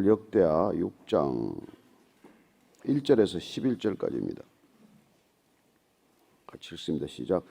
오늘 역대하 6장 1절에서 11절까지입니다. 같이 읽습니다. 시작.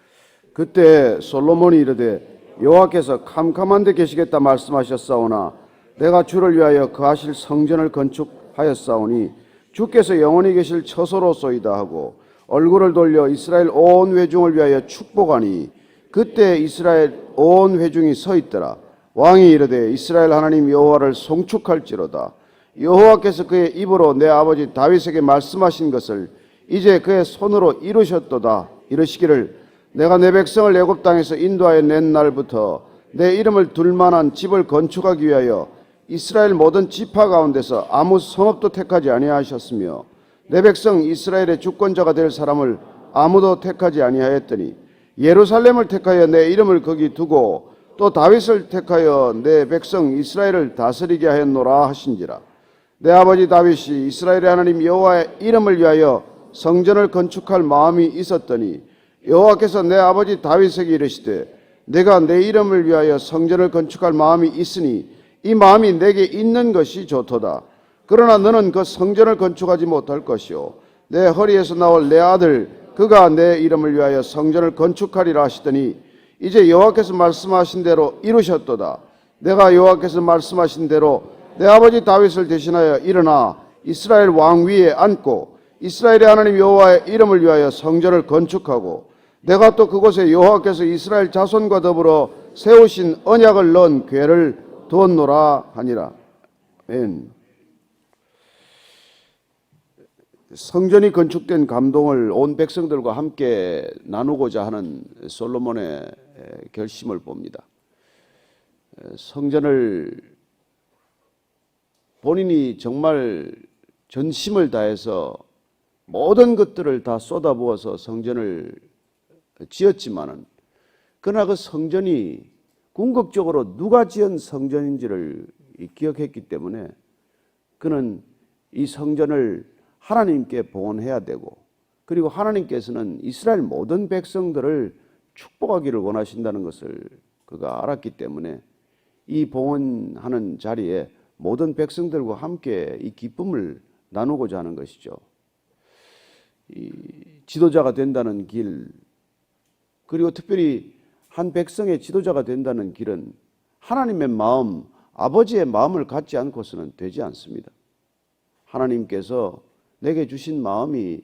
그때 솔로몬이 이르되 여호와께서 캄캄한 데 계시겠다 말씀하셨사오나 내가 주를 위하여 거하실 성전을 건축하였사오니 주께서 영원히 계실 처소로소이다 하고 얼굴을 돌려 이스라엘 온 회중을 위하여 축복하니 그때 이스라엘 온 회중이 서 있더라. 왕이 이르되 이스라엘 하나님 여호와를 송축할지로다. 여호와께서 그의 입으로 내 아버지 다윗에게 말씀하신 것을 이제 그의 손으로 이루셨도다. 이르시기를 내가 내 백성을 애굽 땅에서 인도하여 낸 날부터 내 이름을 둘 만한 집을 건축하기 위하여 이스라엘 모든 지파 가운데서 아무 성읍도 택하지 아니하셨으며 내 백성 이스라엘의 주권자가 될 사람을 아무도 택하지 아니하였더니 예루살렘을 택하여 내 이름을 거기 두고 또 다윗을 택하여 내 백성 이스라엘을 다스리게 하였노라 하신지라. 내 아버지 다윗이 이스라엘의 하나님 여호와의 이름을 위하여 성전을 건축할 마음이 있었더니 여호와께서 내 아버지 다윗에게 이르시되 내가 내 이름을 위하여 성전을 건축할 마음이 있으니 이 마음이 내게 있는 것이 좋도다. 그러나 너는 그 성전을 건축하지 못할 것이요 내 허리에서 나올 내 아들 그가 내 이름을 위하여 성전을 건축하리라 하시더니 이제 여호와께서 말씀하신 대로 이루셨도다. 내가 여호와께서 말씀하신 대로 내 아버지 다윗을 대신하여 일어나 이스라엘 왕 위에 앉고 이스라엘의 하나님 여호와의 이름을 위하여 성전을 건축하고 내가 또 그곳에 여호와께서 이스라엘 자손과 더불어 세우신 언약을 넣은 궤를 두었노라 하니라. 아멘. 성전이 건축된 감동을 온 백성들과 함께 나누고자 하는 솔로몬의 결심을 봅니다. 성전을 본인이 정말 전심을 다해서 모든 것들을 다 쏟아부어서 성전을 지었지만은 그러나 그 성전이 궁극적으로 누가 지은 성전인지를 기억했기 때문에 그는 이 성전을 하나님께 봉헌해야 되고 그리고 하나님께서는 이스라엘 모든 백성들을 축복하기를 원하신다는 것을 그가 알았기 때문에 이 봉헌하는 자리에 모든 백성들과 함께 이 기쁨을 나누고자 하는 것이죠. 이 지도자가 된다는 길 그리고 특별히 한 백성의 지도자가 된다는 길은 하나님의 마음, 아버지의 마음을 갖지 않고서는 되지 않습니다. 하나님께서 내게 주신 마음이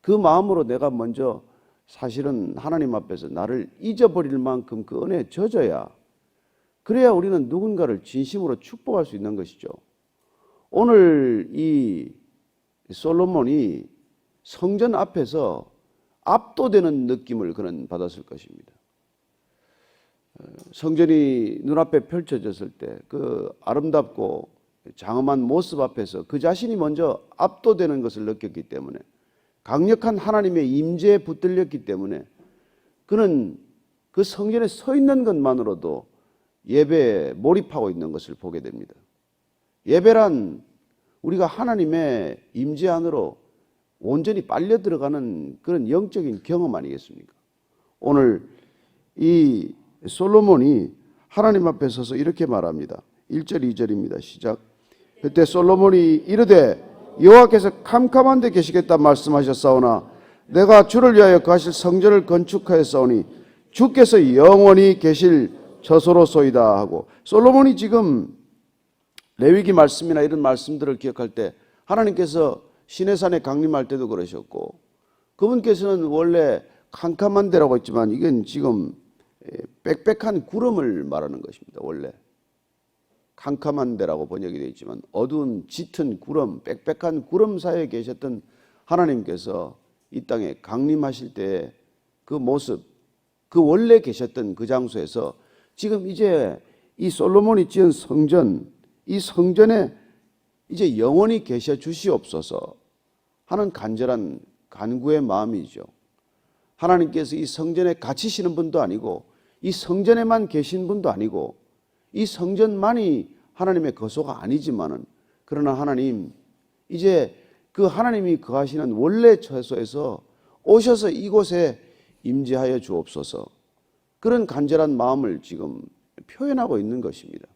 그 마음으로 내가 먼저 사실은 하나님 앞에서 나를 잊어버릴 만큼 그 은혜에 젖어야 그래야 우리는 누군가를 진심으로 축복할 수 있는 것이죠. 오늘 이 솔로몬이 성전 앞에서 압도되는 느낌을 그는 받았을 것입니다. 성전이 눈앞에 펼쳐졌을 때 그 아름답고 장엄한 모습 앞에서 그 자신이 먼저 압도되는 것을 느꼈기 때문에 강력한 하나님의 임재에 붙들렸기 때문에 그는 그 성전에 서 있는 것만으로도 예배에 몰입하고 있는 것을 보게 됩니다. 예배란 우리가 하나님의 임재 안으로 온전히 빨려 들어가는 그런 영적인 경험 아니겠습니까? 오늘 이 솔로몬이 하나님 앞에 서서 이렇게 말합니다. 1절 2절입니다. 시작. 그때 솔로몬이 이르되 여호와께서 캄캄한 데 계시겠다 말씀하셨사오나 내가 주를 위하여 거하실 성전을 건축하였사오니 주께서 영원히 계실 처소로소이다 하고 솔로몬이 지금 레위기 말씀이나 이런 말씀들을 기억할 때 하나님께서 시내산에 강림할 때도 그러셨고 그분께서는 원래 캄캄한 데라고 했지만 이건 지금 빽빽한 구름을 말하는 것입니다. 원래 캄캄한 데라고 번역이 되어 있지만 어두운 짙은 구름, 빽빽한 구름 사이에 계셨던 하나님께서 이 땅에 강림하실 때 그 모습, 그 원래 계셨던 그 장소에서 지금 이제 이 솔로몬이 지은 성전, 이 성전에 이제 영원히 계셔 주시옵소서 하는 간절한 간구의 마음이죠. 하나님께서 이 성전에 갇히시는 분도 아니고 이 성전에만 계신 분도 아니고 이 성전만이 하나님의 거소가 아니지만은 그러나 하나님 이제 그 하나님이 거하시는 원래 처소에서 오셔서 이곳에 임재하여 주옵소서 그런 간절한 마음을 지금 표현하고 있는 것입니다.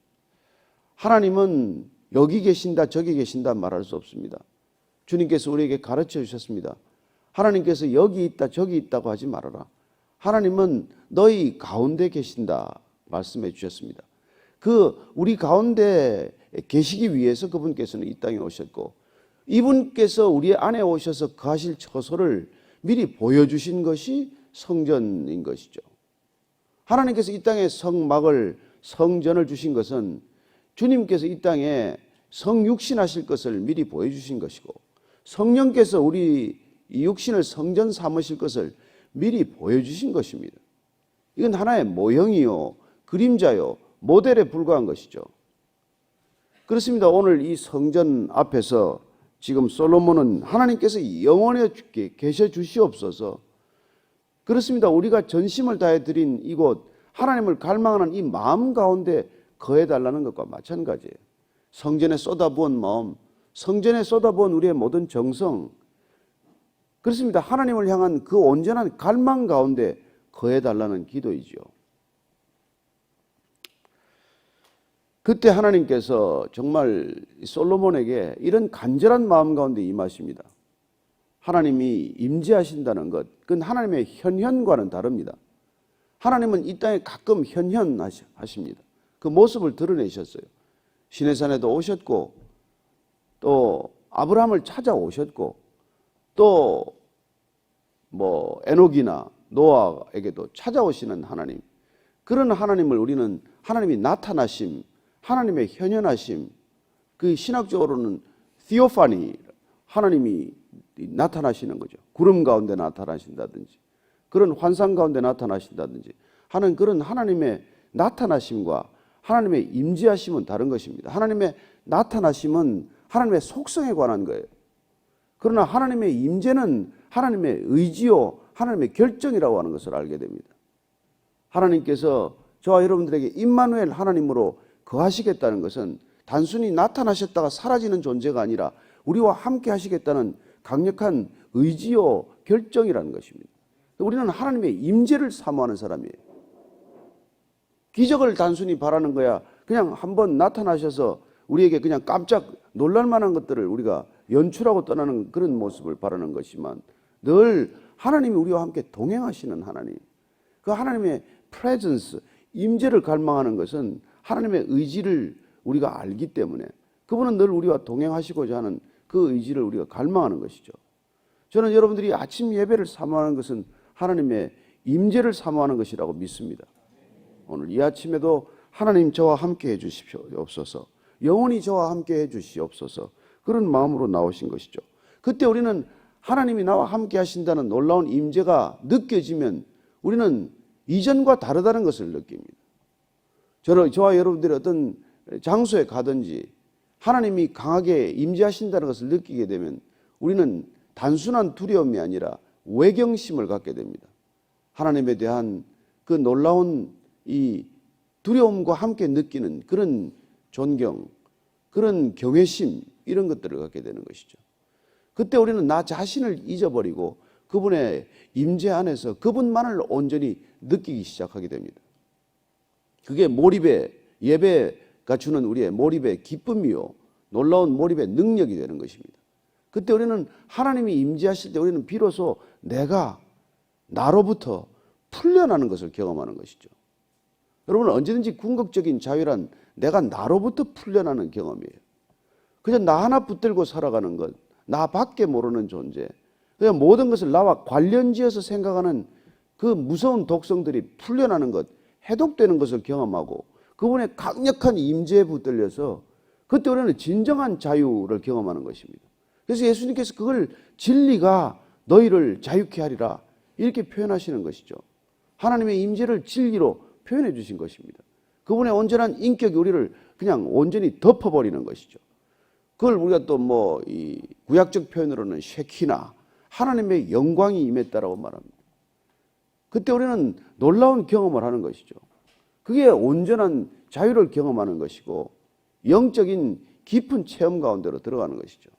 하나님은 여기 계신다 저기 계신다 말할 수 없습니다. 주님께서 우리에게 가르쳐 주셨습니다. 하나님께서 여기 있다 저기 있다고 하지 말아라. 하나님은 너희 가운데 계신다 말씀해 주셨습니다. 우리 가운데 계시기 위해서 그분께서는 이 땅에 오셨고, 이분께서 우리 안에 오셔서 거하실 처소를 미리 보여주신 것이 성전인 것이죠. 하나님께서 이 땅에 성막을, 성전을 주신 것은 주님께서 이 땅에 성육신하실 것을 미리 보여주신 것이고, 성령께서 우리 이 육신을 성전 삼으실 것을 미리 보여주신 것입니다. 이건 하나의 모형이요, 그림자요, 모델에 불과한 것이죠. 그렇습니다. 오늘 이 성전 앞에서 지금 솔로몬은 하나님께서 영원히 계셔 주시옵소서. 그렇습니다. 우리가 전심을 다해 드린 이곳, 하나님을 갈망하는 이 마음 가운데 거해달라는 것과 마찬가지예요. 성전에 쏟아부은 마음, 성전에 쏟아부은 우리의 모든 정성, 그렇습니다. 하나님을 향한 그 온전한 갈망 가운데 거해달라는 기도이지요. 그때 하나님께서 정말 솔로몬에게 이런 간절한 마음 가운데 임하십니다. 하나님이 임재하신다는 것, 그건 하나님의 현현과는 다릅니다. 하나님은 이 땅에 가끔 현현하십니다. 그 모습을 드러내셨어요. 시내산에도 오셨고, 또 아브라함을 찾아오셨고, 또 에녹이나 노아에게도 찾아오시는 하나님, 그런 하나님을 우리는 하나님이 나타나심, 하나님의 현현하심, 그 신학적으로는 theophany, 하나님이 나타나시는 거죠. 구름 가운데 나타나신다든지, 그런 환상 가운데 나타나신다든지 하는 그런 하나님의 나타나심과 하나님의 임재하심은 다른 것입니다. 하나님의 나타나심은 하나님의 속성에 관한 거예요. 그러나 하나님의 임재는 하나님의 의지요, 하나님의 결정이라고 하는 것을 알게 됩니다. 하나님께서 저와 여러분들에게 임마누엘 하나님으로 거하시겠다는 것은 단순히 나타나셨다가 사라지는 존재가 아니라 우리와 함께 하시겠다는 강력한 의지요, 결정이라는 것입니다. 우리는 하나님의 임재를 사모하는 사람이에요. 기적을 단순히 바라는 거야. 그냥 한번 나타나셔서 우리에게 그냥 깜짝 놀랄 만한 것들을 우리가 연출하고 떠나는 그런 모습을 바라는 것이지만, 늘 하나님이 우리와 함께 동행하시는 하나님, 그 하나님의 프레젠스, 임재를 갈망하는 것은 하나님의 의지를 우리가 알기 때문에 그분은 늘 우리와 동행하시고자 하는 그 의지를 우리가 갈망하는 것이죠. 저는 여러분들이 아침 예배를 사모하는 것은 하나님의 임재를 사모하는 것이라고 믿습니다. 오늘 이 아침에도 하나님 저와 함께 해 주시옵소서, 영원히 저와 함께 해 주시옵소서, 그런 마음으로 나오신 것이죠. 그때 우리는 하나님이 나와 함께 하신다는 놀라운 임재가 느껴지면 우리는 이전과 다르다는 것을 느낍니다. 저와 여러분들이 어떤 장소에 가든지 하나님이 강하게 임재하신다는 것을 느끼게 되면 우리는 단순한 두려움이 아니라 외경심을 갖게 됩니다. 하나님에 대한 그 놀라운 이 두려움과 함께 느끼는 그런 존경, 그런 경외심, 이런 것들을 갖게 되는 것이죠. 그때 우리는 나 자신을 잊어버리고 그분의 임재 안에서 그분만을 온전히 느끼기 시작하게 됩니다. 그게 몰입의, 예배가 주는 우리의 몰입의 기쁨이요, 놀라운 몰입의 능력이 되는 것입니다. 그때 우리는 하나님이 임재하실 때 우리는 비로소 내가 나로부터 풀려나는 것을 경험하는 것이죠. 여러분은 언제든지 궁극적인 자유란 내가 나로부터 풀려나는 경험이에요. 그냥 나 하나 붙들고 살아가는 것, 나밖에 모르는 존재, 그냥 모든 것을 나와 관련지어서 생각하는 그 무서운 독성들이 풀려나는 것, 해독되는 것을 경험하고 그분의 강력한 임재에 붙들려서 그때 우리는 진정한 자유를 경험하는 것입니다. 그래서 예수님께서 그걸 진리가 너희를 자유케 하리라 이렇게 표현하시는 것이죠. 하나님의 임재를 진리로 표현해 주신 것입니다. 그분의 온전한 인격이 우리를 그냥 온전히 덮어버리는 것이죠. 그걸 우리가 또 이 구약적 표현으로는 쉐키나, 하나님의 영광이 임했다라고 말합니다. 그때 우리는 놀라운 경험을 하는 것이죠. 그게 온전한 자유를 경험하는 것이고 영적인 깊은 체험 가운데로 들어가는 것이죠.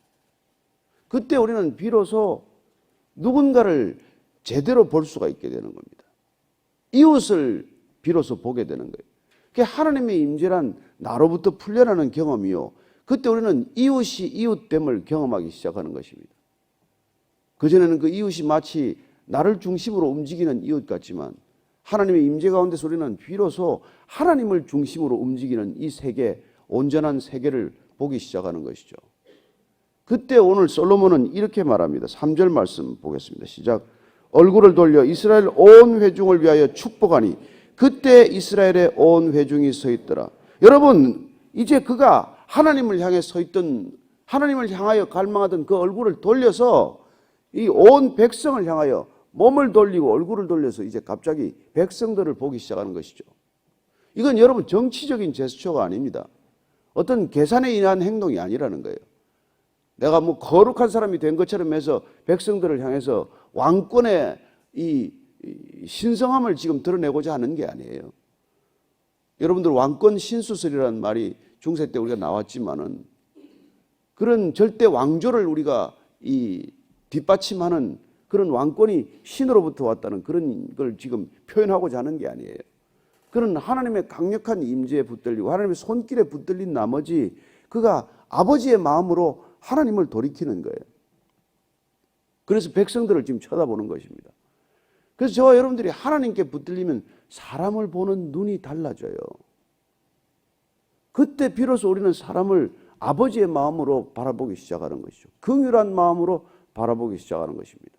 그때 우리는 비로소 누군가를 제대로 볼 수가 있게 되는 겁니다. 이웃을 비로소 보게 되는 거예요. 그게 하나님의 임재란 나로부터 풀려나는 경험이요, 그때 우리는 이웃이 이웃됨을 경험하기 시작하는 것입니다. 그전에는 그 이웃이 마치 나를 중심으로 움직이는 이웃 같지만 하나님의 임재 가운데서 우리는 비로소 하나님을 중심으로 움직이는 이 세계, 온전한 세계를 보기 시작하는 것이죠. 그때 오늘 솔로몬은 이렇게 말합니다. 3절 말씀 보겠습니다. 시작. 얼굴을 돌려 이스라엘 온 회중을 위하여 축복하니 그때 이스라엘의 온 회중이 서 있더라. 여러분, 이제 그가 하나님을 향해 서 있던, 하나님을 향하여 갈망하던 그 얼굴을 돌려서 이 온 백성을 향하여 몸을 돌리고 얼굴을 돌려서 이제 갑자기 백성들을 보기 시작하는 것이죠. 이건 여러분 정치적인 제스처가 아닙니다. 어떤 계산에 의한 행동이 아니라는 거예요. 내가 뭐 거룩한 사람이 된 것처럼 해서 백성들을 향해서 왕권의 이 신성함을 지금 드러내고자 하는 게 아니에요. 여러분들 왕권 신수설이라는 말이 중세 때 우리가 나왔지만은 그런 절대 왕조를 우리가 이 뒷받침하는 그런 왕권이 신으로부터 왔다는 그런 걸 지금 표현하고자 하는 게 아니에요. 그는 하나님의 강력한 임재에 붙들리고 하나님의 손길에 붙들린 나머지 그가 아버지의 마음으로 하나님을 돌이키는 거예요. 그래서 백성들을 지금 쳐다보는 것입니다. 그래서 저와 여러분들이 하나님께 붙들리면 사람을 보는 눈이 달라져요. 그때 비로소 우리는 사람을 아버지의 마음으로 바라보기 시작하는 것이죠. 긍휼한 마음으로 바라보기 시작하는 것입니다.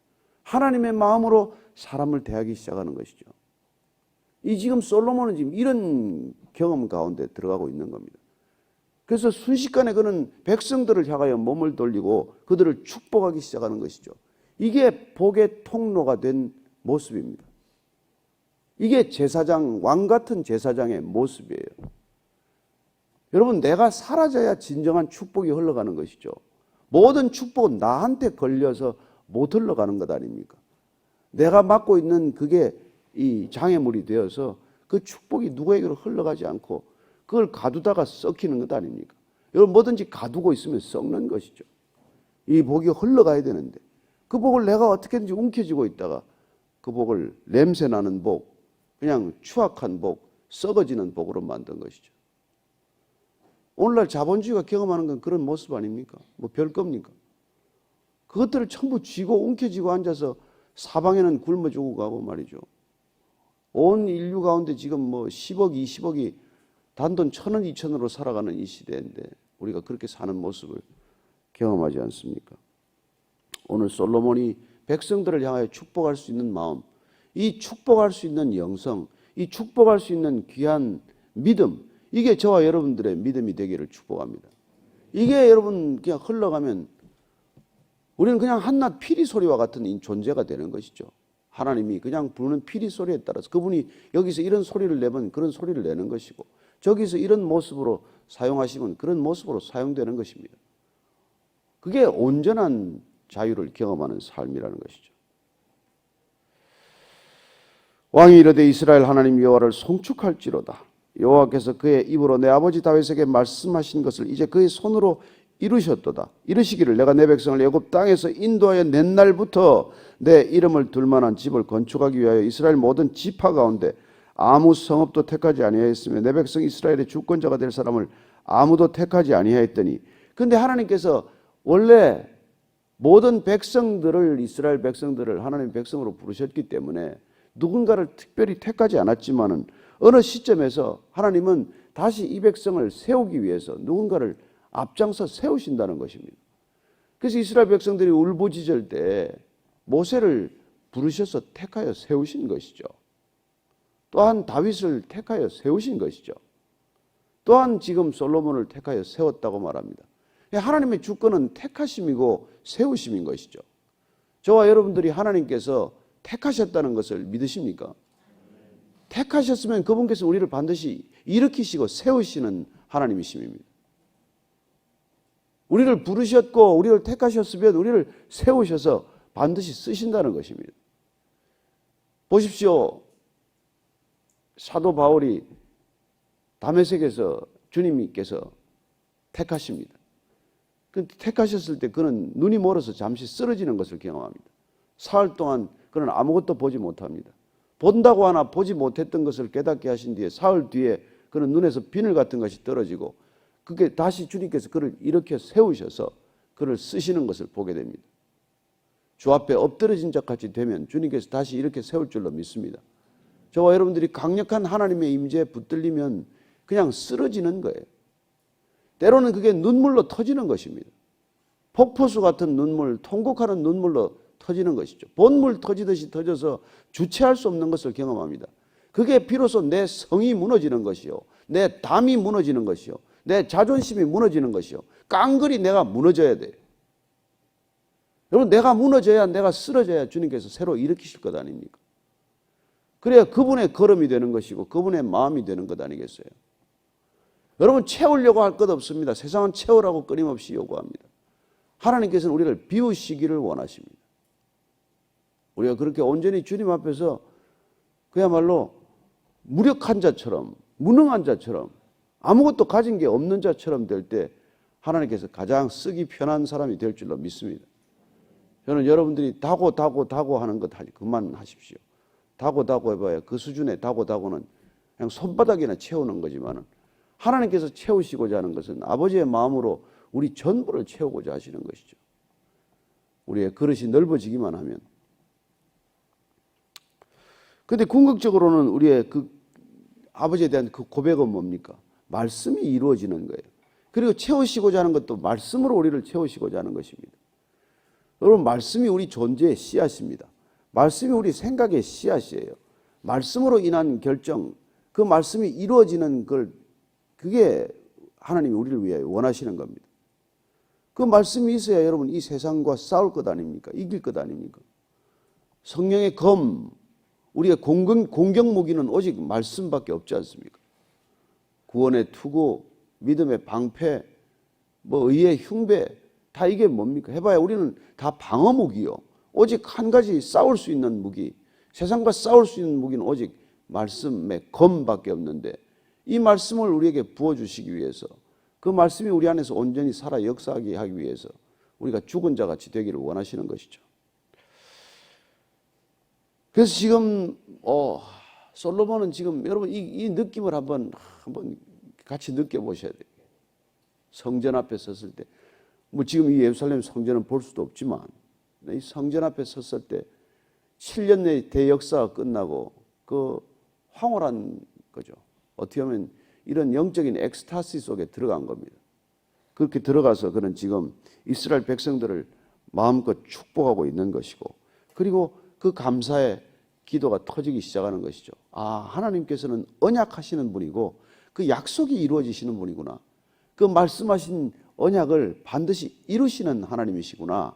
하나님의 마음으로 사람을 대하기 시작하는 것이죠. 이 지금 솔로몬은 지금 이런 경험 가운데 들어가고 있는 겁니다. 그래서 순식간에 그는 백성들을 향하여 몸을 돌리고 그들을 축복하기 시작하는 것이죠. 이게 복의 통로가 된 모습입니다. 이게 제사장, 왕 같은 제사장의 모습이에요. 여러분, 내가 사라져야 진정한 축복이 흘러가는 것이죠. 모든 축복은 나한테 걸려서 못 흘러가는 것 아닙니까? 내가 맡고 있는 그게 이 장애물이 되어서 그 축복이 누구에게로 흘러가지 않고 그걸 가두다가 썩히는 것 아닙니까? 여러분, 뭐든지 가두고 있으면 썩는 것이죠. 이 복이 흘러가야 되는데 그 복을 내가 어떻게든지 움켜쥐고 있다가 그 복을 냄새나는 복, 그냥 추악한 복, 썩어지는 복으로 만든 것이죠. 오늘날 자본주의가 경험하는 건 그런 모습 아닙니까? 뭐 별겁니까? 그것들을 전부 쥐고 움켜쥐고 앉아서 사방에는 굶어 죽어가고 말이죠. 온 인류 가운데 지금 뭐 10억, 20억이 단돈 1,000원, 2,000원으로 살아가는 이 시대인데 우리가 그렇게 사는 모습을 경험하지 않습니까? 오늘 솔로몬이 백성들을 향하여 축복할 수 있는 마음, 이 축복할 수 있는 영성, 이 축복할 수 있는 귀한 믿음, 이게 저와 여러분들의 믿음이 되기를 축복합니다. 이게 여러분 그냥 흘러가면 우리는 그냥 한낱 피리 소리와 같은 존재가 되는 것이죠. 하나님이 그냥 부르는 피리 소리에 따라서 그분이 여기서 이런 소리를 내면 그런 소리를 내는 것이고 저기서 이런 모습으로 사용하시면 그런 모습으로 사용되는 것입니다. 그게 온전한 자유를 경험하는 삶이라는 것이죠. 왕이 이르되 이스라엘 하나님 여호와를 송축할지로다. 여호와께서 그의 입으로 내 아버지 다윗에게 말씀하신 것을 이제 그의 손으로 이루셨도다. 이르시기를 내가 내 백성을 애굽 땅에서 인도하여 낸 날부터 내 이름을 둘 만한 집을 건축하기 위하여 이스라엘 모든 지파 가운데 아무 성읍도 택하지 아니하였으며 내 백성 이스라엘의 주권자가 될 사람을 아무도 택하지 아니하였더니, 근데 하나님께서 원래 모든 백성들을, 이스라엘 백성들을 하나님 백성으로 부르셨기 때문에 누군가를 특별히 택하지 않았지만은 어느 시점에서 하나님은 다시 이 백성을 세우기 위해서 누군가를 앞장서 세우신다는 것입니다. 그래서 이스라엘 백성들이 울부짖을 때 모세를 부르셔서 택하여 세우신 것이죠. 또한 다윗을 택하여 세우신 것이죠. 또한 지금 솔로몬을 택하여 세웠다고 말합니다. 하나님의 주권은 택하심이고 세우심인 것이죠. 저와 여러분들이 하나님께서 택하셨다는 것을 믿으십니까? 택하셨으면 그분께서 우리를 반드시 일으키시고 세우시는 하나님이십니다. 우리를 부르셨고 우리를 택하셨으면 우리를 세우셔서 반드시 쓰신다는 것입니다. 보십시오. 사도 바울이 다메섹에서 주님께서 택하십니다. 택하셨을 때 그는 눈이 멀어서 잠시 쓰러지는 것을 경험합니다. 사흘 동안 그는 아무것도 보지 못합니다. 본다고 하나 보지 못했던 것을 깨닫게 하신 뒤에 사흘 뒤에 그는 눈에서 비늘 같은 것이 떨어지고 그게 다시 주님께서 그를 일으켜 세우셔서 그를 쓰시는 것을 보게 됩니다. 주 앞에 엎드러진 자 같이 되면 주님께서 다시 이렇게 세울 줄로 믿습니다. 저와 여러분들이 강력한 하나님의 임재에 붙들리면 그냥 쓰러지는 거예요. 때로는 그게 눈물로 터지는 것입니다. 폭포수 같은 눈물, 통곡하는 눈물로 터지는 것이죠. 본물 터지듯이 터져서 주체할 수 없는 것을 경험합니다. 그게 비로소 내 성이 무너지는 것이요, 내 담이 무너지는 것이요, 내 자존심이 무너지는 것이요, 깡그리 내가 무너져야 돼요. 여러분, 내가 무너져야, 내가 쓰러져야 주님께서 새로 일으키실 것 아닙니까? 그래야 그분의 걸음이 되는 것이고 그분의 마음이 되는 것 아니겠어요? 여러분, 채우려고 할 것 없습니다. 세상은 채우라고 끊임없이 요구합니다. 하나님께서는 우리를 비우시기를 원하십니다. 우리가 그렇게 온전히 주님 앞에서 그야말로 무력한 자처럼, 무능한 자처럼, 아무것도 가진 게 없는 자처럼 될 때 하나님께서 가장 쓰기 편한 사람이 될 줄로 믿습니다. 저는 여러분들이 다고 하는 것 그만하십시오. 다고 해봐야 그 수준의 다고는 그냥 손바닥이나 채우는 거지만 하나님께서 채우시고자 하는 것은 아버지의 마음으로 우리 전부를 채우고자 하시는 것이죠. 우리의 그릇이 넓어지기만 하면. 그런데 궁극적으로는 우리의 그 아버지에 대한 그 고백은 뭡니까? 말씀이 이루어지는 거예요. 그리고 채우시고자 하는 것도 말씀으로 우리를 채우시고자 하는 것입니다. 여러분, 말씀이 우리 존재의 씨앗입니다. 말씀이 우리 생각의 씨앗이에요. 말씀으로 인한 결정, 그 말씀이 이루어지는 그게 하나님이 우리를 위해 원하시는 겁니다. 그 말씀이 있어야 여러분 이 세상과 싸울 것 아닙니까? 이길 것 아닙니까? 성령의 검, 우리의 공격 무기는 오직 말씀밖에 없지 않습니까? 구원의 투구, 믿음의 방패, 의의 흉배, 다 이게 뭡니까? 해봐야 우리는 다 방어 무기요. 오직 한 가지 싸울 수 있는 무기, 세상과 싸울 수 있는 무기는 오직 말씀의 검밖에 없는데 이 말씀을 우리에게 부어주시기 위해서, 그 말씀이 우리 안에서 온전히 살아 역사하게 하기 위해서 우리가 죽은 자 같이 되기를 원하시는 것이죠. 그래서 지금 솔로몬은 지금 여러분 이 느낌을 한번 같이 느껴보셔야 돼요. 성전 앞에 섰을 때, 지금 이 예루살렘 성전은 볼 수도 없지만 이 성전 앞에 섰을 때 7년 내 대역사가 끝나고 그 황홀한 거죠. 어떻게 하면 이런 영적인 엑스타시 속에 들어간 겁니다. 그렇게 들어가서 그는 지금 이스라엘 백성들을 마음껏 축복하고 있는 것이고, 그리고 그 감사의 기도가 터지기 시작하는 것이죠. 하나님께서는 언약하시는 분이고 그 약속이 이루어지시는 분이구나. 그 말씀하신 언약을 반드시 이루시는 하나님이시구나.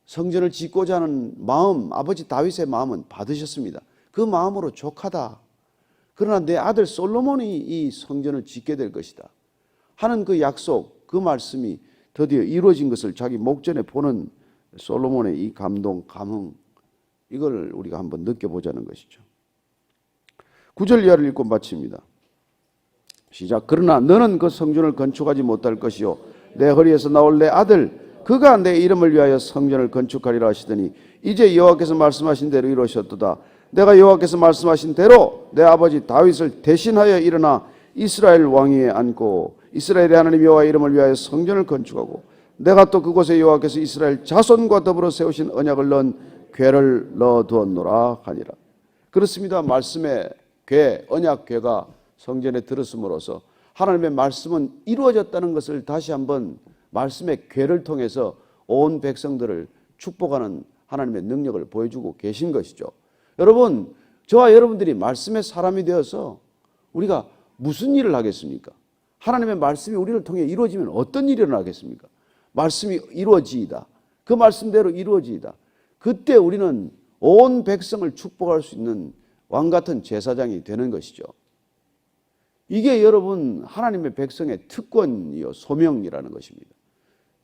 성전을 짓고자 하는 마음, 아버지 다윗의 마음은 받으셨습니다. 그 마음으로 족하다. 그러나 내 아들 솔로몬이 이 성전을 짓게 될 것이다 하는 그 약속, 그 말씀이 드디어 이루어진 것을 자기 목전에 보는 솔로몬의 이 감동, 감흥, 이걸 우리가 한번 느껴보자는 것이죠. 9절 이하를 읽고 마칩니다. 시작. 그러나 너는 그 성전을 건축하지 못할 것이요 내 허리에서 나올 내 아들 그가 내 이름을 위하여 성전을 건축하리라 하시더니 이제 여호와께서 말씀하신 대로 이루셨도다. 내가 여호와께서 말씀하신 대로 내 아버지 다윗을 대신하여 일어나 이스라엘 왕위에 앉고 이스라엘의 하나님 여호와의 이름을 위하여 성전을 건축하고 내가 또 그곳에 여호와께서 이스라엘 자손과 더불어 세우신 언약을 넣은 궤를 넣어두었노라 하니라. 그렇습니다. 말씀의 궤, 언약 궤가 성전에 들었음으로써 하나님의 말씀은 이루어졌다는 것을 다시 한번 말씀의 궤를 통해서 온 백성들을 축복하는 하나님의 능력을 보여주고 계신 것이죠. 여러분, 저와 여러분들이 말씀의 사람이 되어서 우리가 무슨 일을 하겠습니까? 하나님의 말씀이 우리를 통해 이루어지면 어떤 일이 일어나겠습니까? 말씀이 이루어지이다. 그 말씀대로 이루어지이다. 그때 우리는 온 백성을 축복할 수 있는 왕같은 제사장이 되는 것이죠. 이게 여러분 하나님의 백성의 특권이요 소명이라는 것입니다.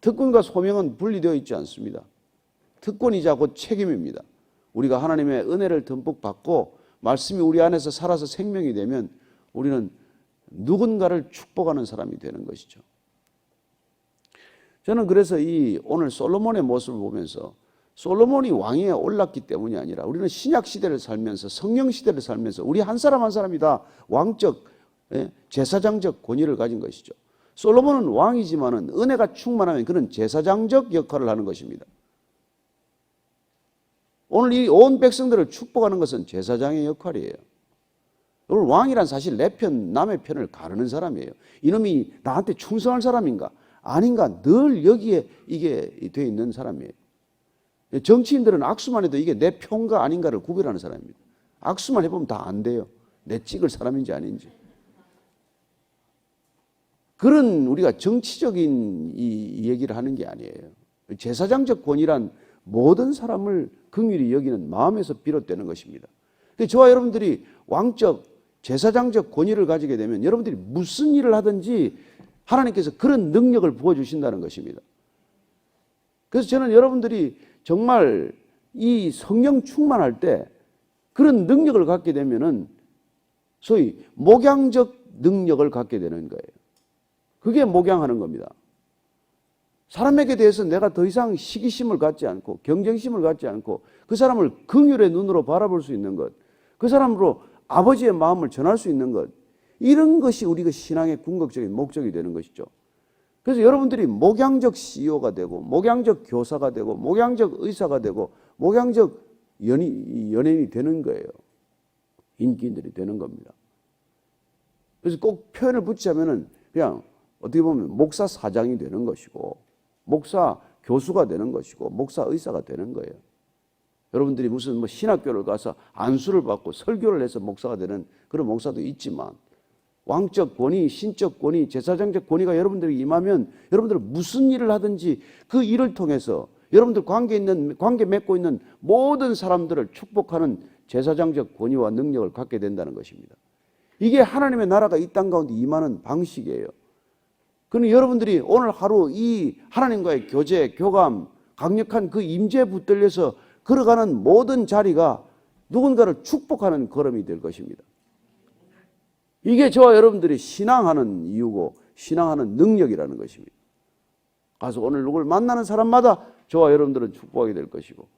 특권과 소명은 분리되어 있지 않습니다. 특권이자 곧 책임입니다. 우리가 하나님의 은혜를 듬뿍 받고 말씀이 우리 안에서 살아서 생명이 되면 우리는 누군가를 축복하는 사람이 되는 것이죠. 저는 그래서 오늘 솔로몬의 모습을 보면서 솔로몬이 왕위에 올랐기 때문이 아니라 우리는 신약 시대를 살면서 성령 시대를 살면서 우리 한 사람 한 사람이 다 왕적 제사장적 권위를 가진 것이죠. 솔로몬은 왕이지만은 은혜가 충만하면 그는 제사장적 역할을 하는 것입니다. 오늘 이 온 백성들을 축복하는 것은 제사장의 역할이에요. 오늘 왕이란 사실 내 편, 남의 편을 가르는 사람이에요. 이놈이 나한테 충성할 사람인가? 아닌가? 늘 여기에 이게 돼 있는 사람이에요. 정치인들은 악수만 해도 이게 내 편가 아닌가를 구별하는 사람입니다. 악수만 해보면 다 안 돼요. 내 찍을 사람인지 아닌지. 그런 우리가 정치적인 이 얘기를 하는 게 아니에요. 제사장적 권위란 모든 사람을 긍휼히 여기는 마음에서 비롯되는 것입니다. 저와 여러분들이 왕적 제사장적 권위를 가지게 되면 여러분들이 무슨 일을 하든지 하나님께서 그런 능력을 부어주신다는 것입니다. 그래서 저는 여러분들이 정말 이 성령 충만할 때 그런 능력을 갖게 되면은 소위 목양적 능력을 갖게 되는 거예요. 그게 목양하는 겁니다. 사람에게 대해서 내가 더 이상 시기심을 갖지 않고 경쟁심을 갖지 않고 그 사람을 긍휼의 눈으로 바라볼 수 있는 것, 그 사람으로 아버지의 마음을 전할 수 있는 것, 이런 것이 우리가 신앙의 궁극적인 목적이 되는 것이죠. 그래서 여러분들이 목양적 CEO가 되고 목양적 교사가 되고 목양적 의사가 되고 목양적 연예인이 되는 거예요. 인기인들이 되는 겁니다. 그래서 꼭 표현을 붙이자면은 그냥 어떻게 보면 목사 사장이 되는 것이고 목사 교수가 되는 것이고 목사 의사가 되는 거예요. 여러분들이 무슨 뭐 신학교를 가서 안수를 받고 설교를 해서 목사가 되는 그런 목사도 있지만 왕적 권위, 신적 권위, 제사장적 권위가 여러분들에게 임하면 여러분들은 무슨 일을 하든지 그 일을 통해서 여러분들 관계 맺고 있는 모든 사람들을 축복하는 제사장적 권위와 능력을 갖게 된다는 것입니다. 이게 하나님의 나라가 이 땅 가운데 임하는 방식이에요. 그러니 여러분들이 오늘 하루 이 하나님과의 교제, 교감, 강력한 그 임재에 붙들려서 걸어가는 모든 자리가 누군가를 축복하는 걸음이 될 것입니다. 이게 저와 여러분들이 신앙하는 이유고 신앙하는 능력이라는 것입니다. 가서 오늘 누굴 만나는 사람마다 저와 여러분들은 축복하게 될 것이고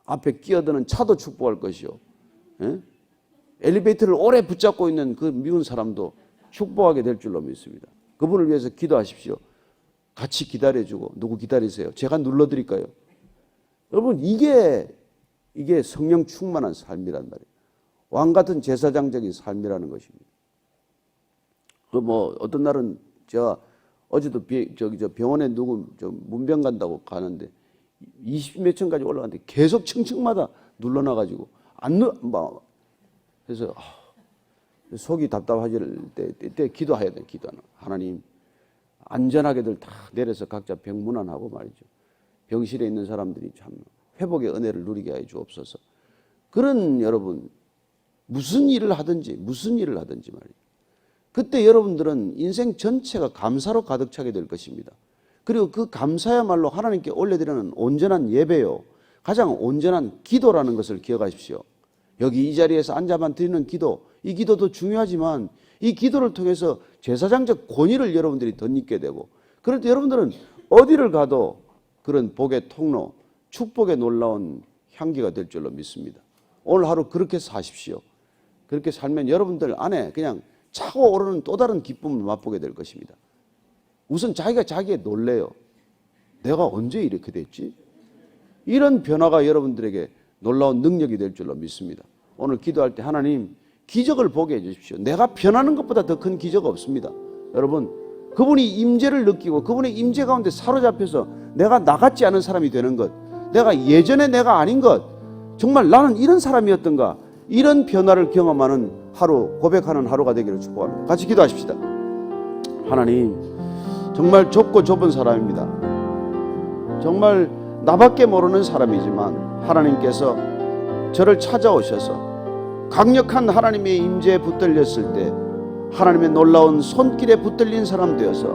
앞에 끼어드는 차도 축복할 것이요. 예? 엘리베이터를 오래 붙잡고 있는 그 미운 사람도 축복하게 될 줄로 믿습니다. 그분을 위해서 기도하십시오. 같이 기다려주고 누구 기다리세요? 제가 눌러드릴까요? 여러분 이게 성령 충만한 삶이란 말이에요. 왕 같은 제사장적인 삶이라는 것입니다. 뭐 어떤 날은 제가 어제도 저 병원에 누구 문병 간다고 가는데 20몇 층까지 올라갔는데 계속 층층마다 눌러놔가지고 그래서 속이 답답해질 때 기도해야 돼. 기도하는 하나님 안전하게들 다 내려서 각자 병문안하고 말이죠. 병실에 있는 사람들이 참 회복의 은혜를 누리게 해 주옵소서. 그런 여러분 무슨 일을 하든지 말이죠. 그때 여러분들은 인생 전체가 감사로 가득 차게 될 것입니다. 그리고 그 감사야말로 하나님께 올려드리는 온전한 예배요. 가장 온전한 기도라는 것을 기억하십시오. 여기 이 자리에서 앉아만 드리는 기도, 이 기도도 중요하지만 이 기도를 통해서 제사장적 권위를 여러분들이 덧입게 되고 그럴 때 여러분들은 어디를 가도 그런 복의 통로, 축복의 놀라운 향기가 될 줄로 믿습니다. 오늘 하루 그렇게 사십시오. 그렇게 살면 여러분들 안에 그냥 차고 오르는 또 다른 기쁨을 맛보게 될 것입니다. 우선 자기가 자기에 놀래요. 내가 언제 이렇게 됐지? 이런 변화가 여러분들에게 놀라운 능력이 될 줄로 믿습니다. 오늘 기도할 때 하나님 기적을 보게 해주십시오. 내가 변하는 것보다 더 큰 기적 없습니다. 여러분 그분이 임재를 느끼고 그분의 임재 가운데 사로잡혀서 내가 나같지 않은 사람이 되는 것, 내가 예전에 내가 아닌 것, 정말 나는 이런 사람이었던가, 이런 변화를 경험하는 하루, 고백하는 하루가 되기를 축복합니다. 같이 기도하십시다. 하나님 정말 좁고 좁은 사람입니다. 정말 나밖에 모르는 사람이지만 하나님께서 저를 찾아오셔서 강력한 하나님의 임재에 붙들렸을 때 하나님의 놀라운 손길에 붙들린 사람 되어서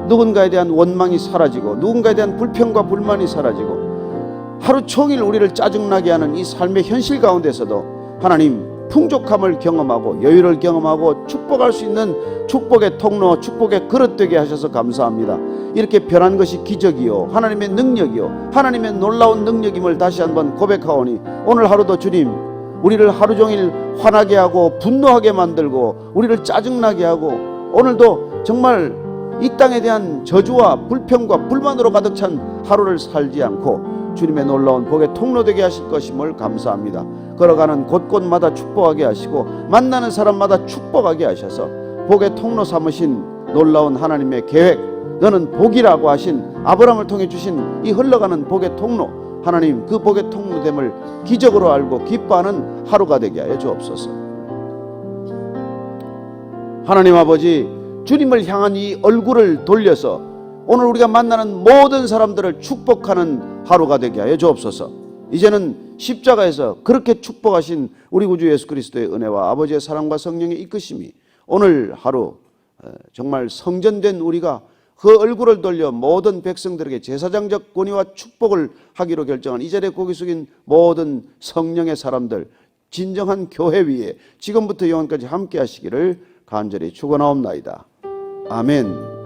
누군가에 대한 원망이 사라지고 누군가에 대한 불평과 불만이 사라지고 하루 종일 우리를 짜증나게 하는 이 삶의 현실 가운데서도 하나님 풍족함을 경험하고 여유를 경험하고 축복할 수 있는 축복의 통로, 축복의 그릇 되게 하셔서 감사합니다. 이렇게 변한 것이 기적이요 하나님의 능력이요 하나님의 놀라운 능력임을 다시 한번 고백하오니 오늘 하루도 주님 우리를 하루 종일 화나게 하고 분노하게 만들고 우리를 짜증나게 하고 오늘도 정말 이 땅에 대한 저주와 불평과 불만으로 가득 찬 하루를 살지 않고 주님의 놀라운 복의 통로 되게 하실 것임을 감사합니다. 걸어가는 곳곳마다 축복하게 하시고 만나는 사람마다 축복하게 하셔서 복의 통로 삼으신 놀라운 하나님의 계획, 너는 복이라고 하신 아브라함을 통해 주신 이 흘러가는 복의 통로, 하나님 그 복의 통로됨을 기적으로 알고 기뻐하는 하루가 되게 하여 주옵소서. 하나님 아버지, 주님을 향한 이 얼굴을 돌려서 오늘 우리가 만나는 모든 사람들을 축복하는 하루가 되게 하여 주옵소서. 이제는 십자가에서 그렇게 축복하신 우리 구주 예수 그리스도의 은혜와 아버지의 사랑과 성령의 이끄심이 오늘 하루 정말 성전된 우리가 그 얼굴을 돌려 모든 백성들에게 제사장적 권위와 축복을 하기로 결정한 이 자리에 고개 숙인 모든 성령의 사람들, 진정한 교회 위에 지금부터 영원까지 함께 하시기를 간절히 축원하옵나이다. 아멘.